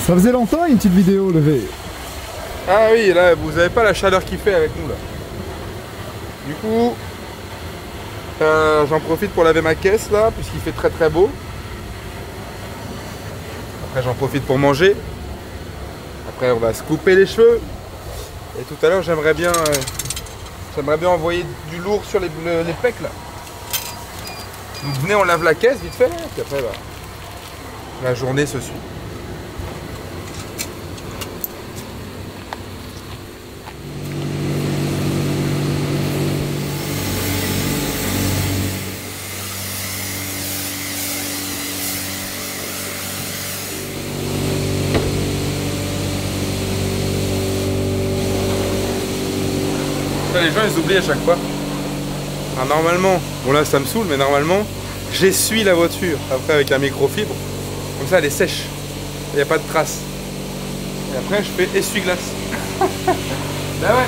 Ça faisait longtemps une petite vidéo levée. Ah oui, là, vous avez pas la chaleur qu'il fait avec nous là. Du coup, j'en profite pour laver ma caisse là, puisqu'il fait très très beau. Après, j'en profite pour manger. Après, on va se couper les cheveux. Et tout à l'heure, j'aimerais bien envoyer du lourd sur les pecs là. Donc venez, on lave la caisse vite fait, puis après, bah, la journée se suit. Les gens ils oublient à chaque fois. Alors, normalement, bon là ça me saoule, mais normalement j'essuie la voiture après avec un microfibre. Comme ça elle est sèche. Il n'y a pas de traces. Et après je fais essuie-glace. Bah ouais.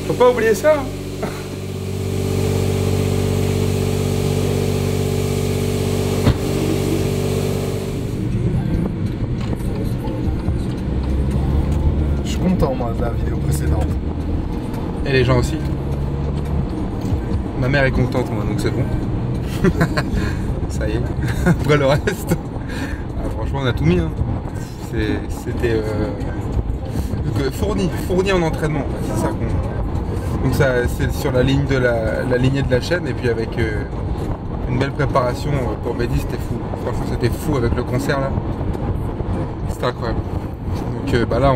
Faut pas oublier ça. Hein. Content moi de la vidéo précédente. Et les gens aussi. Ma mère est contente moi, donc c'est bon. Ça y est. Après le reste, ah, franchement on a tout mis. Hein. C'était fourni en entraînement. C'est ça qu'on. Donc ça c'est sur la ligne de la lignée de la chaîne et puis avec une belle préparation pour Mehdi, c'était fou. Franchement c'était fou avec le concert là. C'était incroyable. Donc bah là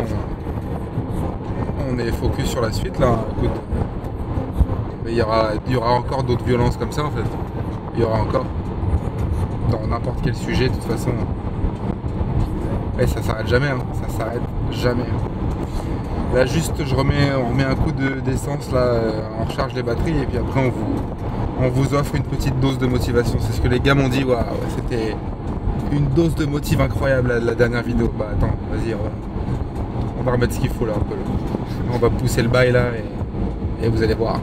on est focus sur la suite là. Écoute, mais il y aura encore d'autres violences comme ça en fait. Il y aura encore dans n'importe quel sujet de toute façon. Et ça s'arrête jamais, hein. Ça s'arrête jamais. Là juste on remet un coup d'essence là, on recharge les batteries et puis après on vous offre une petite dose de motivation. C'est ce que les gars m'ont dit. Waouh, c'était une dose de motive incroyable la dernière vidéo. Bah attends, vas-y, on va remettre ce qu'il faut là un peu. On va pousser le bail là et vous allez voir.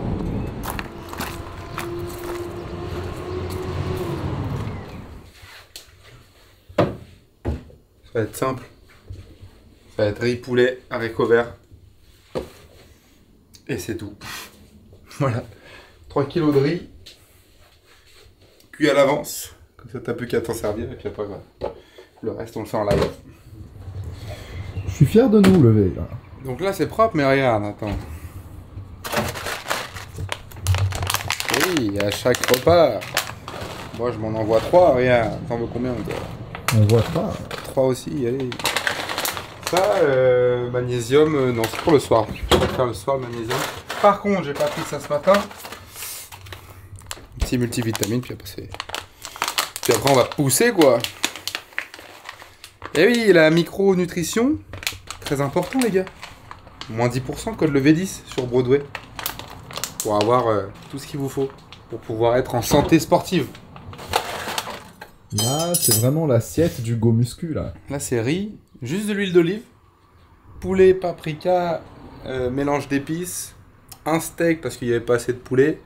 Ça va être simple. Ça va être riz poulet, haricots verts. Et c'est tout. Voilà. 3 kg de riz. Cuit à l'avance. Comme ça t'as plus qu'à t'en servir et puis après voilà. Le reste on le fait en live. Je suis fier de nous lever là. Donc là c'est propre mais regarde, attends. Oui, à chaque repas. Moi je m'en envoie 3, regarde. T'en veux combien toi? On voit pas. 3 aussi, allez. Ça, magnésium, non c'est pour le soir. Je vais faire le soir le magnésium. Par contre j'ai pas pris ça ce matin. Petit multivitamine, puis après on va pousser quoi. Et oui, la micronutrition, très important les gars. Moins 10% code le V10 sur Broadway. Pour avoir tout ce qu'il vous faut. Pour pouvoir être en santé sportive. Là, c'est vraiment l'assiette du go muscu là. Là c'est riz, juste de l'huile d'olive. Poulet, paprika, mélange d'épices. Un steak parce qu'il n'y avait pas assez de poulet.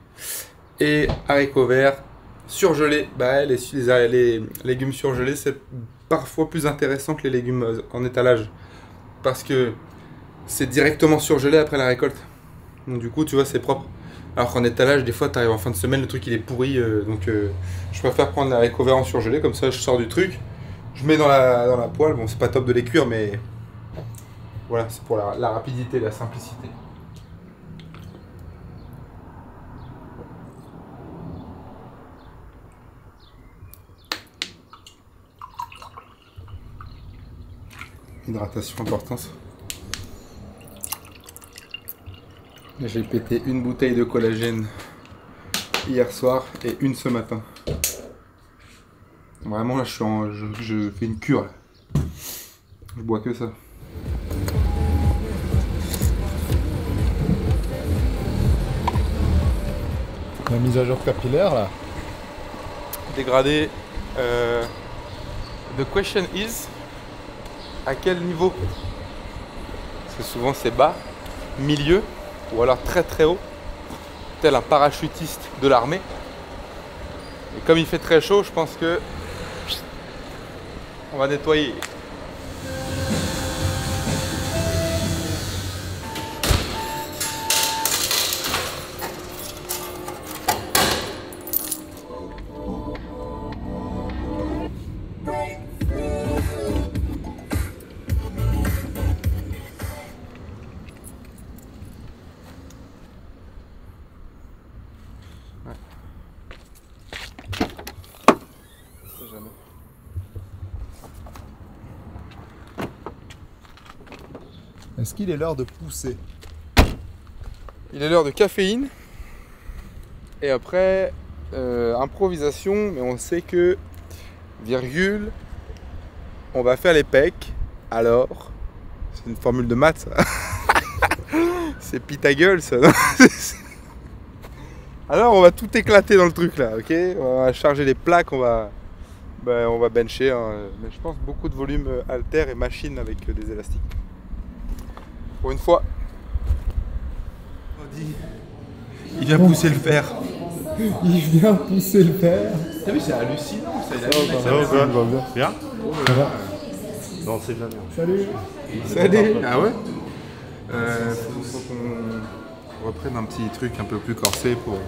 Et haricots verts surgelés. Bah les légumes surgelés c'est parfois plus intéressant que les légumes en étalage. Parce que c'est directement surgelé après la récolte. Donc du coup, tu vois, c'est propre. Alors qu'en étalage, des fois, tu arrives en fin de semaine, le truc il est pourri. Je préfère prendre les haricots verts en surgelé. Comme ça, je sors du truc. Je mets dans la poêle. Bon, c'est pas top de les cuire, mais voilà, c'est pour la rapidité, la simplicité. Hydratation, importance. J'ai pété une bouteille de collagène hier soir et une ce matin. Vraiment là je fais une cure là. Je bois que ça. La mise à jour capillaire là. Dégradé. The question is, à quel niveau? Parce que souvent c'est bas, milieu ou alors très très haut, tel un parachutiste de l'armée. Et comme il fait très chaud, je pense que on va nettoyer. Est-ce qu'il est l'heure de pousser? Il est l'heure de caféine. Et après, improvisation, mais on sait que, virgule, on va faire les pecs. Alors, c'est une formule de maths, ça. C'est Pythagore, ça. Non. Alors, on va tout éclater dans le truc là, ok? On va charger les plaques, on va bencher. Hein. Mais je pense beaucoup de volume halter et machine avec des élastiques. Pour une fois. Il vient pousser le fer. Il vient pousser le fer. T'as vu, c'est hallucinant ça. Bien. Ça va? Non, c'est de la merde. Salut. Salut. Ah ouais. Faut qu'on reprenne un petit truc un peu plus corsé pour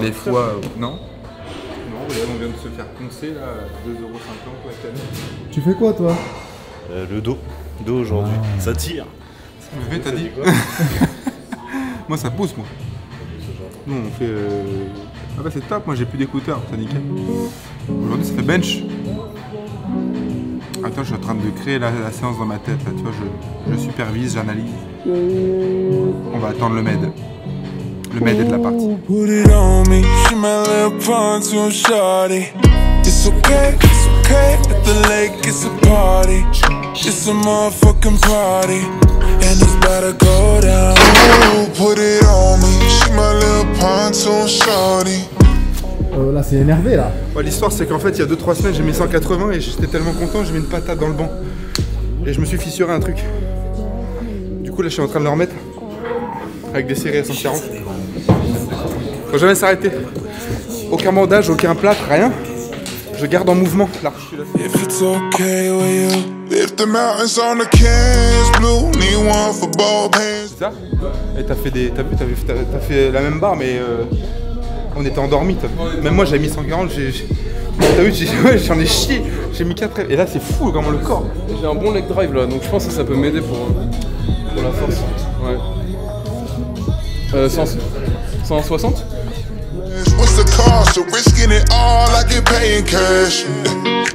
les fois. Non. Non, on vient de se faire poncer là, 2,50 € la canne. Tu fais quoi toi? Le dos. Dos aujourd'hui. Ça tire. Le t'as dit? Moi ça pousse moi. Nous on fait. Ah bah c'est top, moi j'ai plus d'écouteurs, c'est nickel. Aujourd'hui ça fait bench. Attends, je suis en train de créer la séance dans ma tête, là, tu vois, je supervise, j'analyse. On va attendre le med. Le med est de la partie. It's okay, at the lake it's a party. It's a motherfucking party. And it's about to go down. Ooh, put it on me. She my little pontoon shorty. Là c'est énervé là. Ouais, l'histoire c'est qu'en fait il y a 2-3 semaines j'ai mis 180 et j'étais tellement content, j'ai mis une patate dans le banc. Et je me suis fissuré un truc. Du coup là je suis en train de le remettre. Avec des séries à 140. Faut jamais s'arrêter. Aucun bandage, aucun plâtre, rien. Je garde en mouvement là. C'est ça. Et t'as fait la même barre mais on était endormis. Même moi j'avais mis 140, t'as vu, j'en ai chié. J'ai mis 4 et là c'est fou comment le corps. J'ai un bon leg drive là, donc je pense que ça peut m'aider pour la force. Ouais. 160. What's the cost of risking it all? I get paid in cash.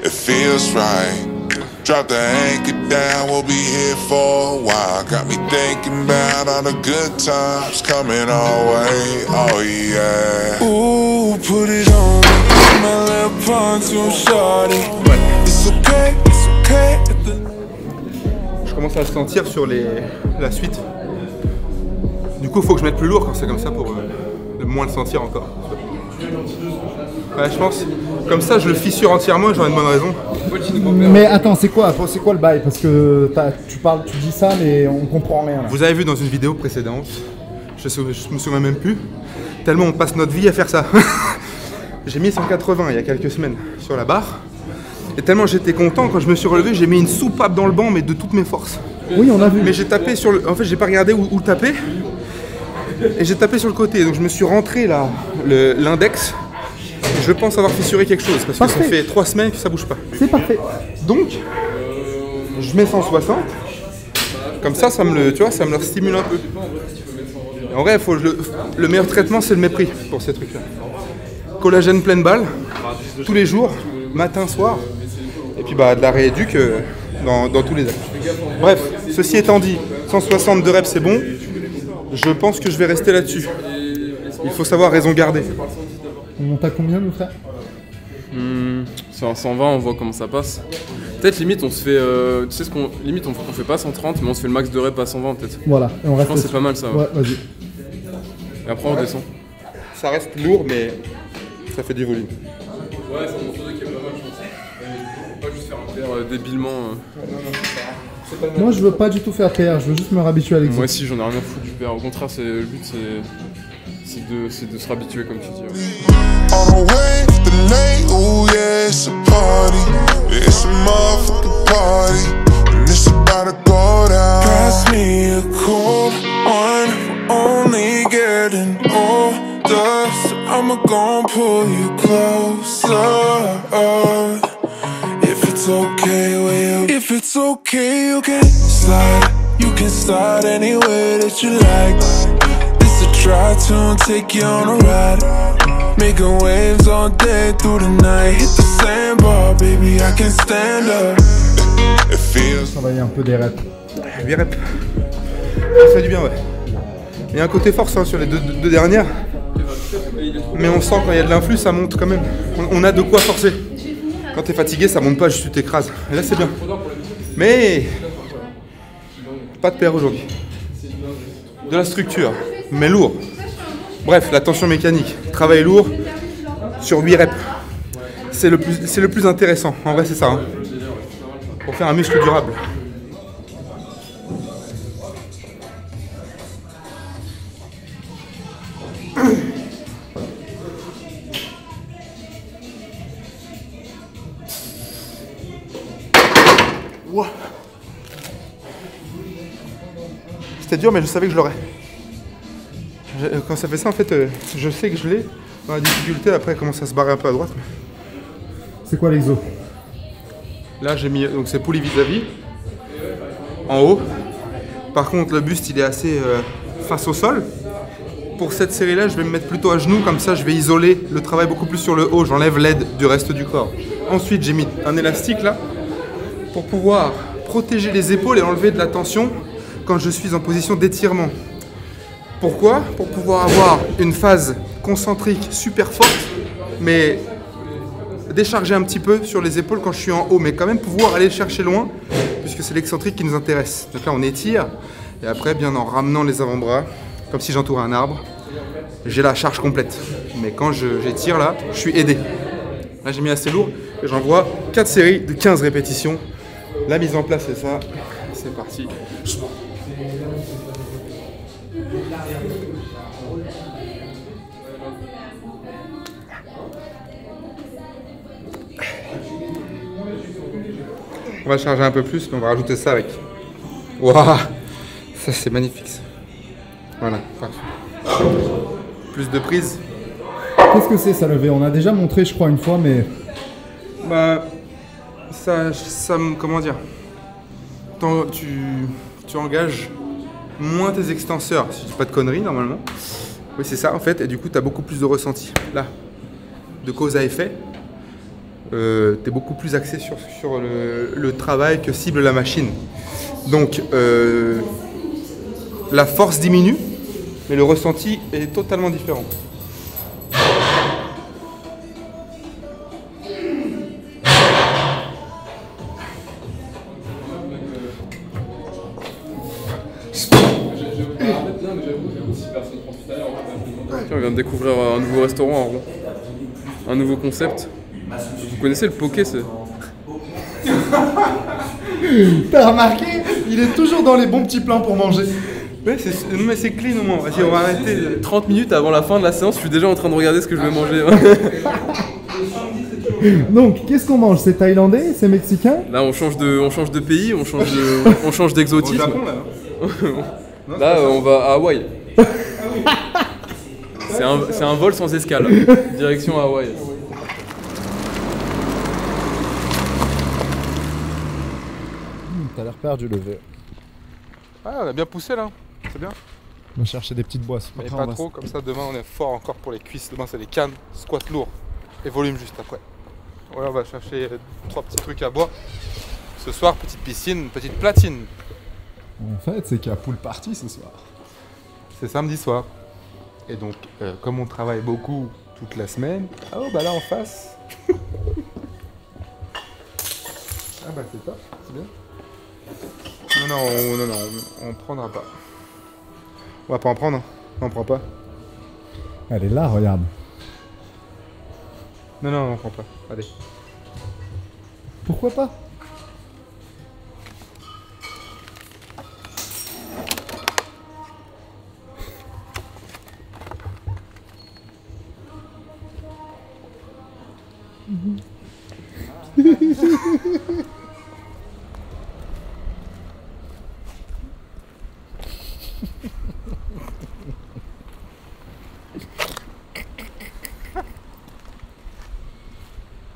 It feels right. Drop the anchor down, we'll be here for a while. Got me thinking about all the good times coming our way. Oh yeah. Ooh, put it on. My little pontoon shorty. It's okay, it's okay. Je commence à le sentir sur la suite. Du coup, il faut que je mette plus lourd quand c'est comme ça pour moins le sentir encore. Ouais, je pense. Comme ça, je le fissure entièrement et j'en ai une bonne raison. Mais attends, c'est quoi le bail? Parce que tu dis ça, mais on comprend rien. Là. Vous avez vu dans une vidéo précédente, je me souviens même plus, tellement on passe notre vie à faire ça. J'ai mis 180 il y a quelques semaines sur la barre. Et tellement j'étais content, quand je me suis relevé, j'ai mis une soupape dans le banc, mais de toutes mes forces. Oui, on a vu. Mais j'ai tapé sur le... En fait, j'ai pas regardé où taper. Et j'ai tapé sur le côté, donc je me suis rentré là, l'index. Je pense avoir fissuré quelque chose, parce que ça fait 3 semaines que ça bouge pas. C'est parfait. Donc, je mets 160. Comme ça, ça me le stimule un peu. Et en vrai, le meilleur traitement, c'est le mépris pour ces trucs-là. Collagène pleine balle, tous les jours, matin, soir. Et puis de la rééduque dans tous les actes. Bref, ceci étant dit, 162 reps, c'est bon. Je pense que je vais rester là-dessus. Il faut savoir raison garder. On monte à combien, nous, frère? C'est en 120, on voit comment ça passe. Peut-être limite on se fait, tu sais ce qu'on, limite on fait pas 130, mais on se fait le max de reps à 120 peut-être. Voilà, et on reste. Je pense que c'est pas mal ça. Ouais, vas-y. Et après on redescend. Ça reste lourd, mais ça fait du volume. Ouais, c'est un morceau qui est pas mal, je pense. Pas juste faire un PR débilement. Moi je veux pas du tout faire PR, je veux juste me réhabituer à l'exercice. Moi aussi j'en ai rien à foutre du PR, au contraire le but c'est de se réhabituer comme tu dis. Ouais. late, ooh yeah, it's a party. It's a motherfucking party, and it's about to go down. Pass me a cold one, we're only getting older, so I'ma gon' pull you closer. If it's okay with you, if it's okay, you can slide. You can slide any way that you like. This a try to take you on a ride. Making waves all day through the night. Hit the sandbar, baby, I can stand up. It feels. Travailler un peu des reps. 8 reps. Ça fait du bien, ouais. Il y a un côté force hein, sur les deux dernières. Mais on sent quand il y a de l'influx, ça monte quand même. On a de quoi forcer. Quand t'es fatigué, ça monte pas, juste tu t'écrases. Et là, c'est bien. Mais pas de paire aujourd'hui. De la structure, mais lourd. Bref, la tension mécanique. Travail lourd sur 8 reps. C'est le plus intéressant. En vrai, c'est ça. Hein. Pour faire un muscle durable. Wow. C'était dur, mais je savais que je l'aurais. Quand ça fait ça, en fait, je sais que je l'ai. Dans la difficulté, après, elle commence à se barrer un peu à droite. Mais... C'est quoi l'exo? Là, j'ai mis. Donc, c'est poulie vis-à-vis. En haut. Par contre, le buste, il est assez face au sol. Pour cette série-là, je vais me mettre plutôt à genoux. Comme ça, je vais isoler le travail beaucoup plus sur le haut. J'enlève l'aide du reste du corps. Ensuite, j'ai mis un élastique là. Pour pouvoir protéger les épaules et enlever de la tension quand je suis en position d'étirement. Pourquoi? Pour pouvoir avoir une phase concentrique super forte, mais décharger un petit peu sur les épaules quand je suis en haut, mais quand même pouvoir aller chercher loin, puisque c'est l'excentrique qui nous intéresse. Donc là, on étire, et après, bien en ramenant les avant-bras, comme si j'entourais un arbre, j'ai la charge complète. Mais quand j'étire là, je suis aidé. Là, j'ai mis assez lourd, et j'envoie 4 séries de 15 répétitions. La mise en place, c'est ça. C'est parti. On va charger un peu plus, mais on va rajouter ça avec. Waouh! Ça, c'est magnifique. Ça. Voilà, parfait. Plus de prise. Qu'est-ce que c'est ça lever? On a déjà montré, je crois, une fois, mais... Bah... Ça comment dire, tu engages moins tes extenseurs, si tu dis pas de conneries normalement. Oui, c'est ça en fait, et du coup tu as beaucoup plus de ressenti. Là, de cause à effet, tu es beaucoup plus axé sur le travail que cible la machine. Donc la force diminue, mais le ressenti est totalement différent. On vient de découvrir un nouveau restaurant à Rouen, un nouveau concept. Vous connaissez le poké? T'as remarqué? Il est toujours dans les bons petits plans pour manger. Ouais, mais c'est clean au moins. Vas-y, on va arrêter. 30 minutes avant la fin de la séance, je suis déjà en train de regarder ce que je vais manger. Donc, qu'est-ce qu'on mange? C'est thaïlandais? C'est mexicain? Là, on change de pays, on change d'exotisme. Au Japon, là. Là, on va à Hawaï. C'est un vol sans escale. Direction Hawaï. T'as l'air perdu levé. Ah, on a bien poussé là. C'est bien. On va chercher des petites boissons. Mais Après, pas on va trop, comme ça demain on est fort encore pour les cuisses. Demain c'est les cannes, squat lourd et volume juste après. Ouais, on va chercher 3 petits trucs à boire. Ce soir, petite piscine, petite platine. En fait, c'est qu'il y a pool party ce soir. C'est samedi soir. Et donc, comme on travaille beaucoup toute la semaine, oh bah là en face. Ah bah c'est top, c'est bien. Non, on prendra pas. On va pas en prendre, hein. On prend pas. Elle est là, regarde. Non, on prend pas. Allez. Pourquoi pas?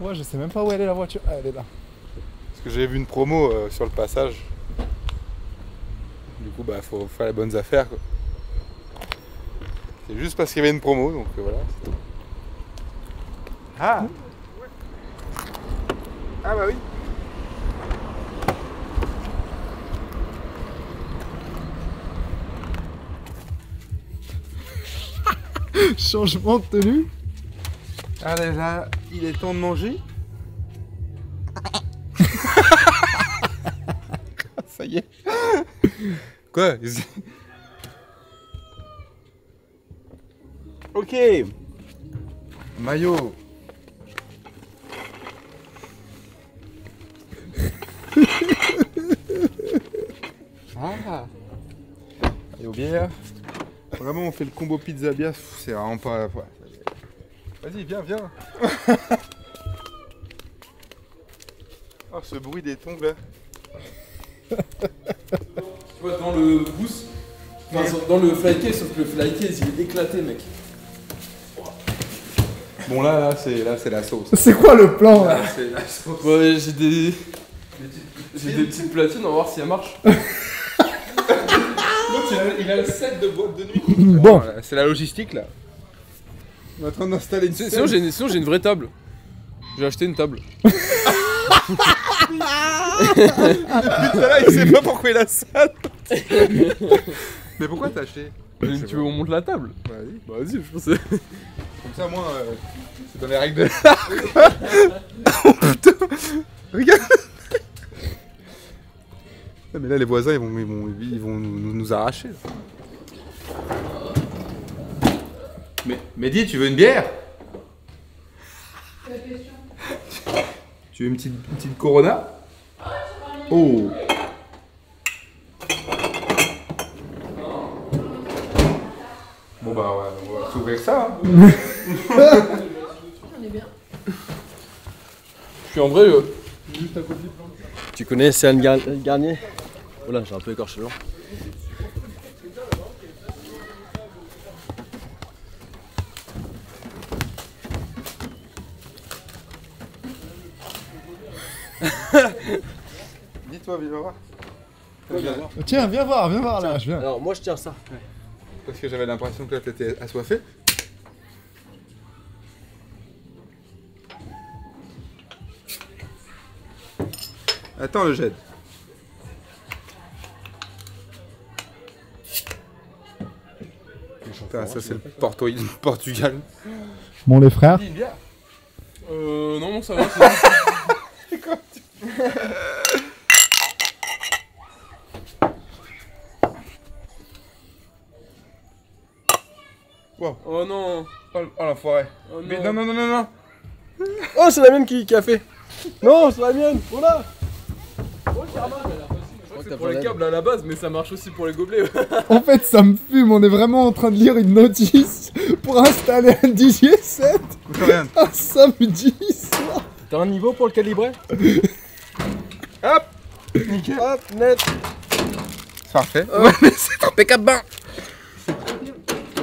Ouais, je sais même pas où elle est la voiture. Ah, elle est là. Parce que j'avais vu une promo sur le passage. Du coup, bah, faut faire les bonnes affaires, quoi. C'est juste parce qu'il y avait une promo, donc voilà, c'est tout. Ah! Ah bah oui! Changement de tenue. Allez, là, il est temps de manger. Ça y est. Quoi? Ok. Maillot. Ah. Maillot bière. Vraiment, on fait le combo pizza bière. C'est vraiment pas. Ouais. Vas-y, viens, viens. Oh, ce bruit des tongs là. Tu vois, dans le boost, enfin, dans le flycase, sauf que le flycase il est éclaté, mec. Bon, là c'est la sauce. C'est quoi le plan là? C'est la sauce. Ouais, j'ai des petites platines, on va voir si elles marchent. L'autre, il a le set de boîte de nuit. Bon. C'est la logistique là. On est en train d'installer une scène. Sinon, j'ai une vraie table. J'ai acheté une table. Là, il sait pas pourquoi il a ça. Mais pourquoi t'as acheté? Tu veux qu'on monte la table? Vas-y. Bah vas-y, je pensais. Comme ça, moi, c'est dans les règles de l'art. Oh putain. Regarde. Non, mais là, les voisins, ils vont nous arracher. Mais dis, tu veux une bière? Tu veux une petite Corona? Oh. Bon bah ouais, on va s'ouvrir ça. Hein. On est bien. Je suis en vrai juste à côté. Tu connais Céline Garnier? Oh là, j'ai un peu écorché le nom. Dis-toi, viens voir. Tiens, viens voir là, je viens. Alors moi je tiens ça. Parce que j'avais l'impression que là t'étais assoiffé. Attends le jet. Putain, ça c'est le Portugal. Bon les frères. Non, ça va. Wow. Oh non. Oh l'enfoiré. Oh Mais non. non. Oh c'est la mienne qui a fait. Non c'est la mienne. Oh là. C'est pour les câbles à la base, mais ça marche aussi pour les gobelets. En fait, ça me fume. On est vraiment en train de lire une notice pour installer un DJ set Rien. un samedi soir. T'as un niveau pour le calibrer? Hop. Nickel. Hop, net. C'est parfait. Ouais, mais c'est impeccable.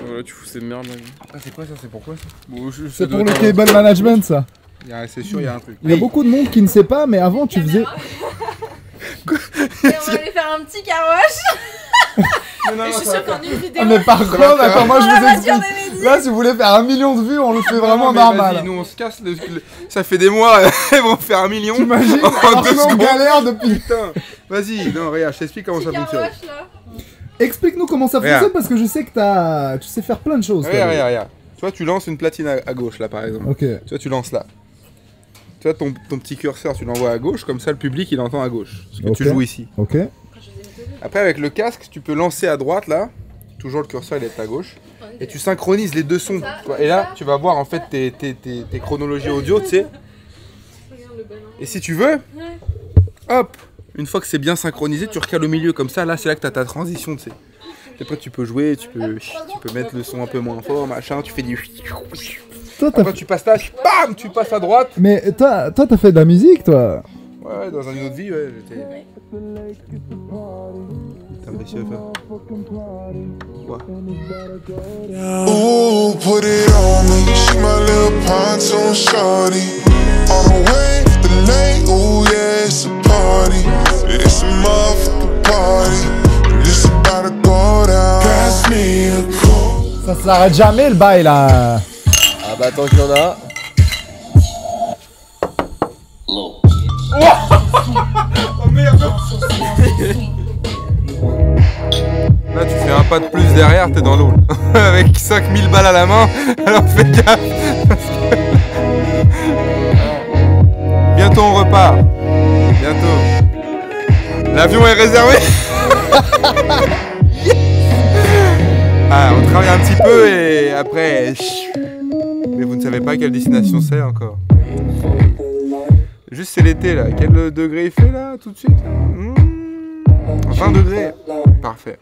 Voilà, tu fous ces merdes là. Ah, c'est quoi ça? C'est pourquoi ça? Bon, C'est pour le cable management ça. C'est sûr, il y a un truc. Il y a beaucoup de monde qui ne sait pas, mais avant tu faisais. Et on va aller faire un petit carwash. Non, Et je suis sûre qu'en une vidéo. Ah, mais par contre, attends, moi je Dans la vous voiture explique. de Mehdi. Là, si vous voulez faire 1 million de vues, on le fait vraiment mais normal. vas-y, nous on se casse. Ça fait des mois, ils vont faire 1 million. T'imagines? En Alors 2 que nous, on secondes. galère depuis. Putain. Vas-y, non, regarde, je t'explique comment ça Petit fonctionne. carwash là. Explique-nous comment ça Regarde. fonctionne parce que je sais que tu sais faire plein de choses. toi. Regarde. Tu vois, tu lances une platine à gauche là par exemple. Ok. Tu vois, tu lances là. Tu vois, ton petit curseur, tu l'envoies à gauche, comme ça le public il entend à gauche. Parce que Ok. tu joues ici. Ok. Après, avec le casque, tu peux lancer à droite là. Toujours le curseur il est à gauche. Et tu synchronises les deux sons. Tu vois. Et là, tu vas voir en fait tes chronologies audio, tu sais. Regarde le ballon. Et si tu veux, hop, une fois que c'est bien synchronisé, tu recales au milieu comme ça. Là, c'est là que tu as ta transition, tu sais. Et après, tu peux jouer, tu peux mettre le son un peu moins fort, machin. Tu fais du. Toi, Après, tu passes là, bam, tu passes à droite. Mais toi, t'as fait de la musique, toi. Ouais, dans une autre vie, ouais, j'étais... Ouais. T'as réussi à faire. Ouais. Ooh, put it on me. She my little pontoon shorty. On the way, the late, ooh yeah, it's a party. It's a motherfucking party. And it's about to go down. Pass me a cold. Ça s'arrête jamais le bail là. Ah bah tant qu'il y en a. Oh merde! Là, tu fais un pas de plus derrière, t'es dans l'eau. Avec 5000 balles à la main, alors fais gaffe. Bientôt on repart. Bientôt. L'avion est réservé. Ah, on travaille un petit peu et après... Mais vous ne savez pas quelle destination c'est encore. Juste c'est l'été là. Quel degré il fait là tout de suite là 20 degrés. Parfait.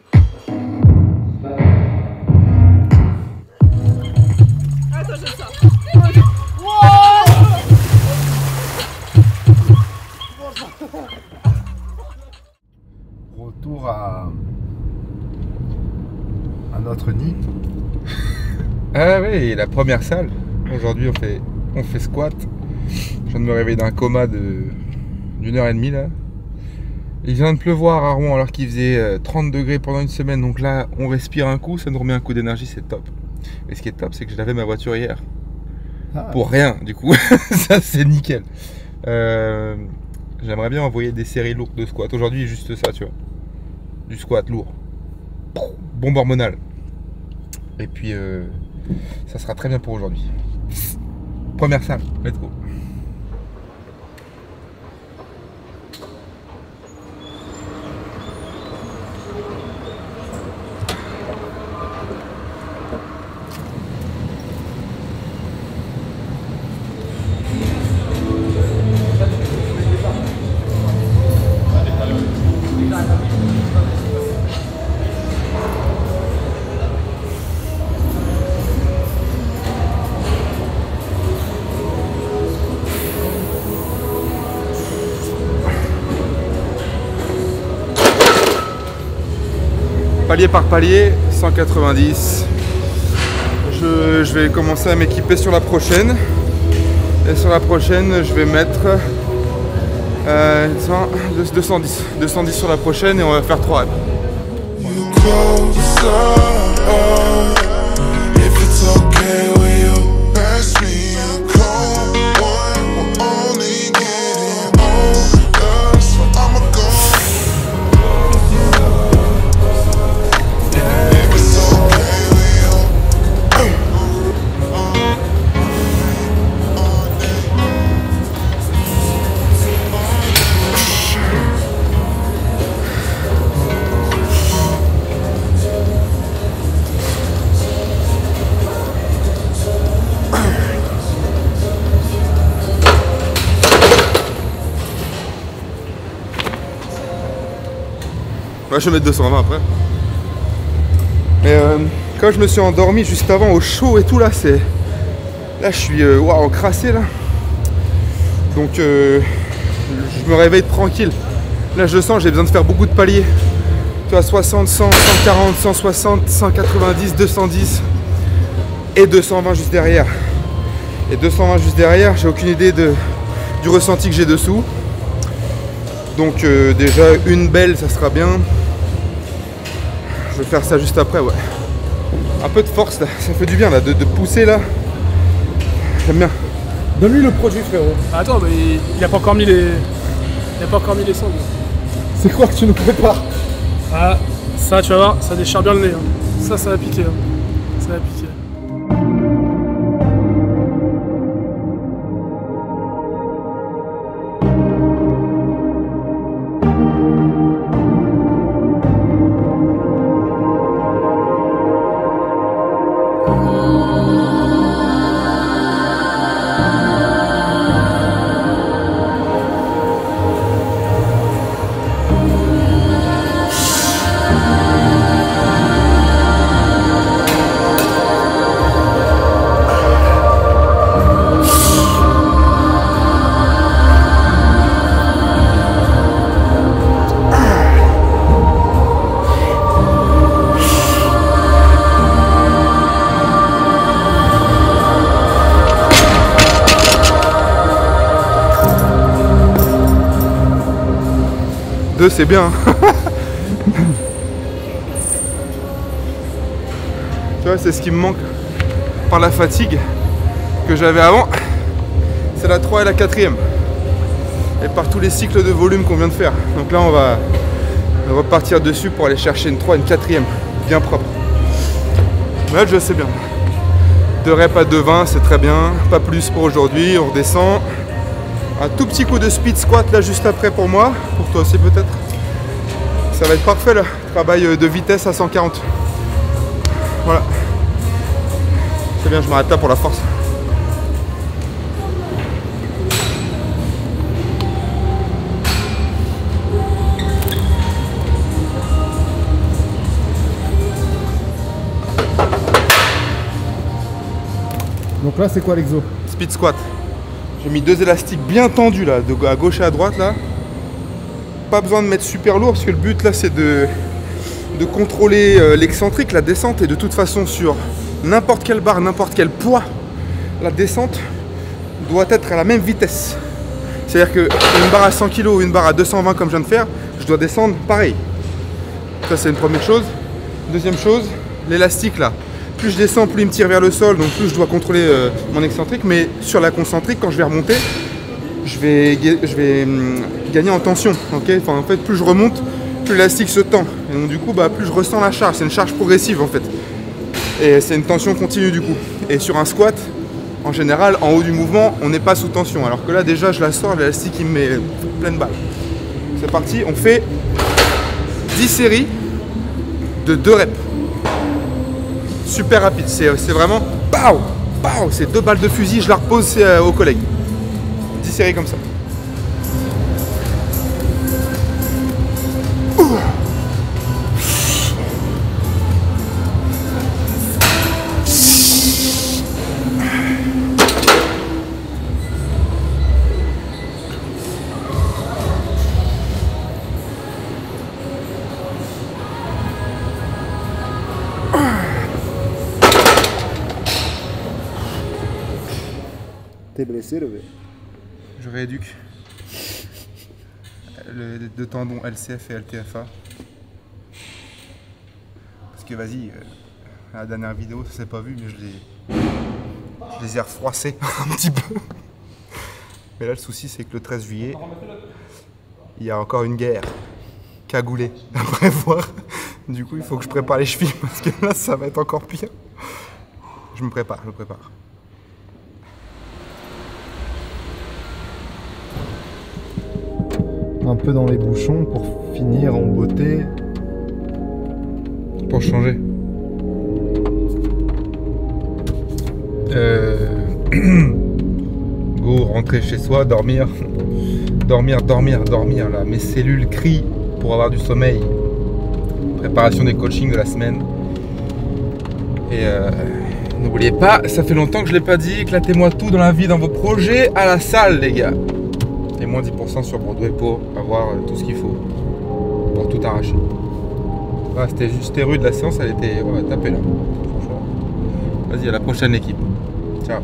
Attends, je sors. Retour à notre nid. Ah oui, la première salle. Aujourd'hui on fait squat. Je viens de me réveiller d'un coma d'une heure et demie là. Il vient de pleuvoir à Rouen alors qu'il faisait 30 degrés pendant une semaine. Donc là on respire un coup, ça nous remet un coup d'énergie, c'est top. Et ce qui est top, c'est que je lavais ma voiture hier. Ah. Pour rien du coup. Ça c'est nickel. J'aimerais bien envoyer des séries lourdes de squat. Aujourd'hui juste ça, tu vois. Du squat lourd. Bombe hormonale. Et puis ça sera très bien pour aujourd'hui. Première salle, let's go. Palier par palier, 190. Je vais commencer à m'équiper sur la prochaine. Et sur la prochaine, je vais mettre 210 sur la prochaine et on va faire 3 reps. Ouais, je vais mettre 220 après. Mais quand je me suis endormi juste avant au chaud et tout là, c'est... Là je suis encrassé là. Donc je me réveille tranquille. Là je le sens, j'ai besoin de faire beaucoup de paliers. Tu vois, 60, 100, 140, 160, 190, 210 et 220 juste derrière. Et 220 juste derrière, j'ai aucune idée du ressenti que j'ai dessous. Donc déjà une belle, ça sera bien. Je vais faire ça juste après, ouais. Un peu de force là, ça fait du bien là, de pousser là. J'aime bien. Donne-lui le produit frérot. Attends, mais il a pas encore mis les. Il a pas encore mis les sangles. C'est quoi que tu nous prépares? Ah, ça tu vas voir, ça déchire bien le nez. Hein. Ça va piquer. Hein. Ça va piquer. 2 c'est bien. Tu vois, c'est ce qui me manque par la fatigue que j'avais avant. C'est la 3 et la 4e. Et par tous les cycles de volume qu'on vient de faire. Donc là on va repartir dessus pour aller chercher une 3 et une 4e. Bien propre. Mais là je sais bien. 2 reps à 2,20 c'est très bien. Pas plus pour aujourd'hui. On redescend. Un tout petit coup de speed squat là juste après pour moi. Pour toi aussi peut-être. Ça va être parfait là. Travail de vitesse à 140. Voilà. C'est bien, je m'arrête là pour la force. Donc là, c'est quoi l'exo? Speed squat. J'ai mis 2 élastiques bien tendus là, à gauche et à droite là. Pas besoin de mettre super lourd parce que le but là c'est de contrôler l'excentrique, la descente, et de toute façon sur n'importe quelle barre, n'importe quel poids, la descente doit être à la même vitesse. C'est-à-dire qu'une barre à 100 kg ou une barre à 220 comme je viens de faire, je dois descendre pareil. Ça c'est une première chose. Deuxième chose, l'élastique là. Plus je descends, plus il me tire vers le sol, donc plus je dois contrôler mon excentrique. Mais sur la concentrique, quand je vais remonter, je vais gagner en tension. Okay, enfin, en fait, plus je remonte, plus l'élastique se tend. Et donc du coup, plus je ressens la charge. C'est une charge progressive en fait. Et c'est une tension continue du coup. Et sur un squat, en général, en haut du mouvement, on n'est pas sous tension. Alors que là, déjà, je la sors, l'élastique il me met pleine balle. C'est parti, on fait 10 séries de 2 reps. Super rapide, c'est vraiment pow, pow, c'est 2 balles de fusil, je la repose aux collègues. 10 séries comme ça. T'es blessé, le Je rééduque les 2 tendons LCF et LTFA. Parce que vas-y, la dernière vidéo, ça s'est pas vu, mais je les ai refroissés un petit peu. Mais là, le souci, c'est que le 13 juillet, il y a encore une guerre cagoulée à prévoir. Du coup, il faut que je prépare les chevilles parce que là, ça va être encore pire. Je me prépare. Un peu dans les bouchons pour finir en beauté. Pour changer. Go, rentrer chez soi, dormir. Dormir là. Mes cellules crient pour avoir du sommeil. Préparation des coachings de la semaine. Et n'oubliez pas, ça fait longtemps que je l'ai pas dit, éclatez-moi tout dans la vie, dans vos projets, à la salle les gars. Et moins 10% sur Broadway pour avoir tout ce qu'il faut pour tout arracher. Ah, c'était rude la séance, elle était tapée là. Vas-y, à la prochaine l'équipe. Ciao.